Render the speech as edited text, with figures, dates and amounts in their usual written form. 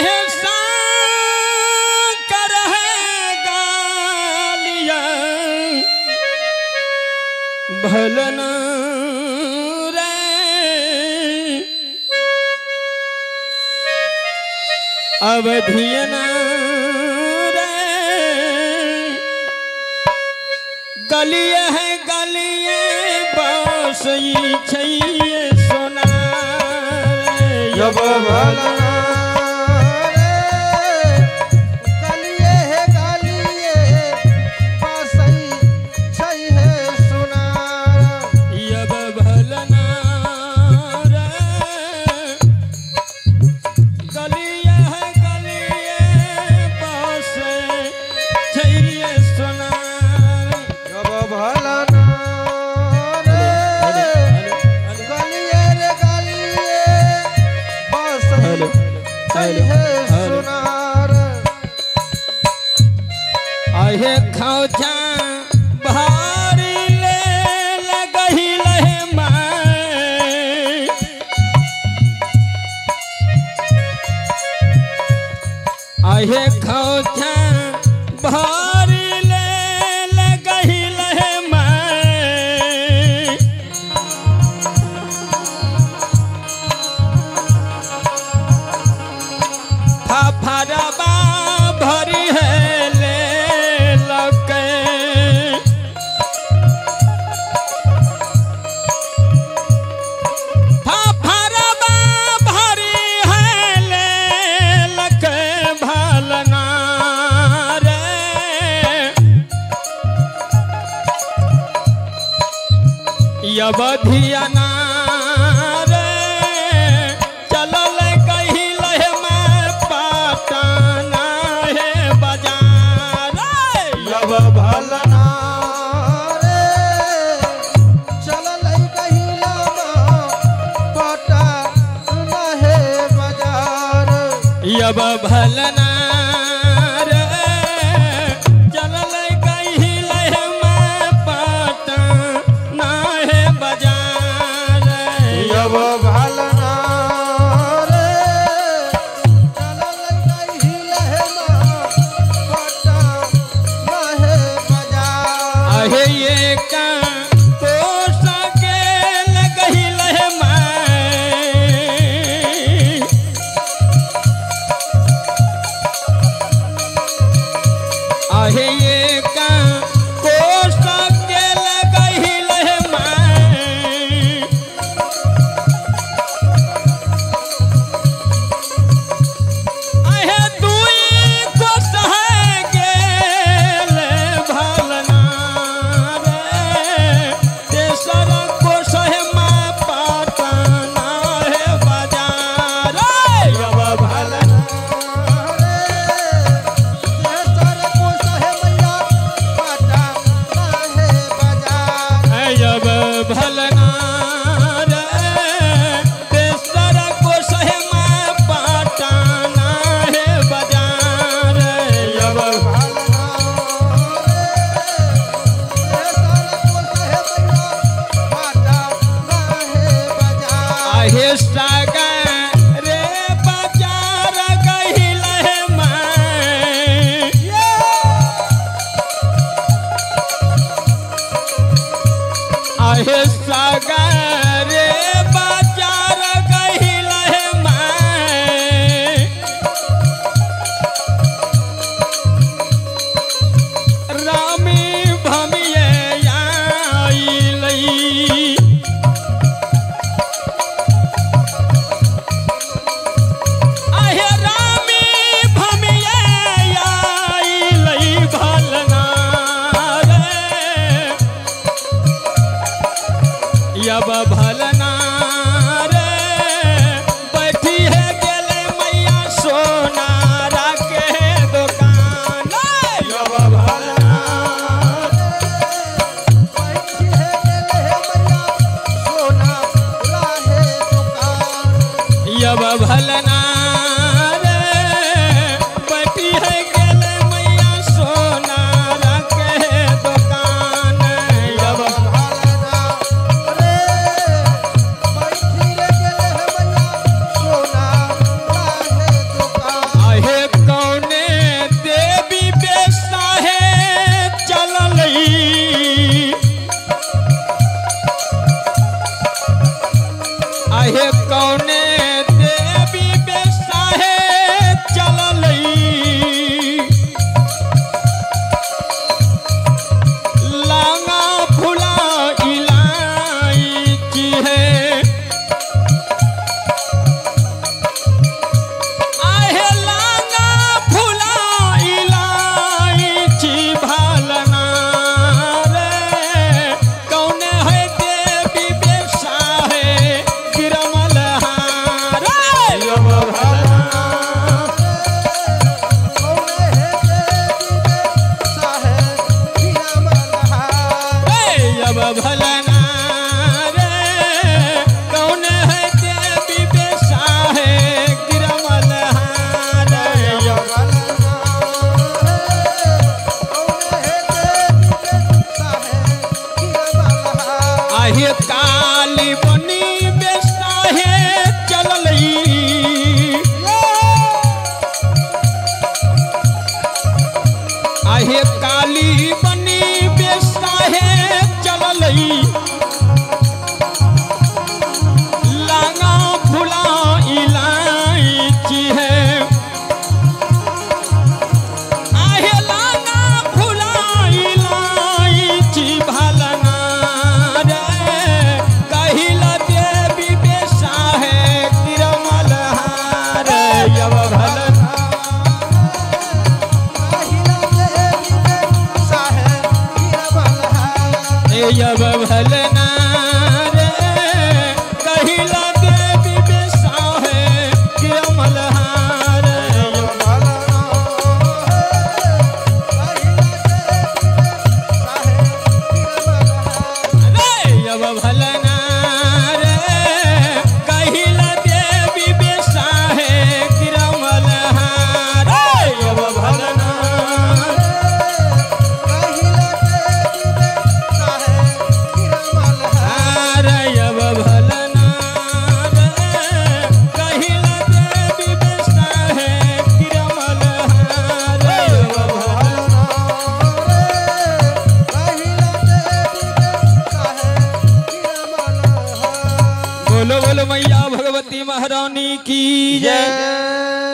आहे शंकर है गालिया भलन रे अवधियन रे गलिए है गलिए बसई छैये सोना जब भलना आहे खौचा भारी ले लगही लहे माय आहे खौचा भारी ले लगही लहे माय फाफरबा भरी है अवधियना रे चलल कही लहे मैं पटना है बाजार जब भलना रे चलल कही लहे पटना है बाजार अब भलना रे चलल कही लहे मैं पटना जब भलना रे चलल कही लहे पटना है बाजार आहे ये का तो सके लगही लहे आहे ये का तो सके लगही लहे भलना रे तेसर को सहे मैं पटना है बाजार जब भलना रे तेसर को सहे आहे सागरे बाजार गही लहे मैं रामी भमिये आई लई आहे रामी भमिये आई लई भलना अब भलना रे बैठी है गेले मैया सोनारा के दुकान जब भलना बैठी है गेले मैया सोनारा है दुकान अब भलना रे बैठी है गेले मैया सोनारा के दुकान अब अब भलना अब भलना रे कौन है देवी बेसा है गिरमल हार आहे काली बनी बेसा है चललई आहे काली बनी बेसा है चललई लांगा फुला इलायची है आहे लांगा फुला इलायची भलना रे कहिला देवी बेसा है गिरमल हार अब भलना अब भलना रे कहिला देवी बेसा है गिरमल हार अब भलना रे कहिला देवी बेसा है गिरमल हार अब भलना अब भलना रे कहिला देवी बेसा है गिरमल हार बोलो बोलो मैया भगवती महारानी की जय।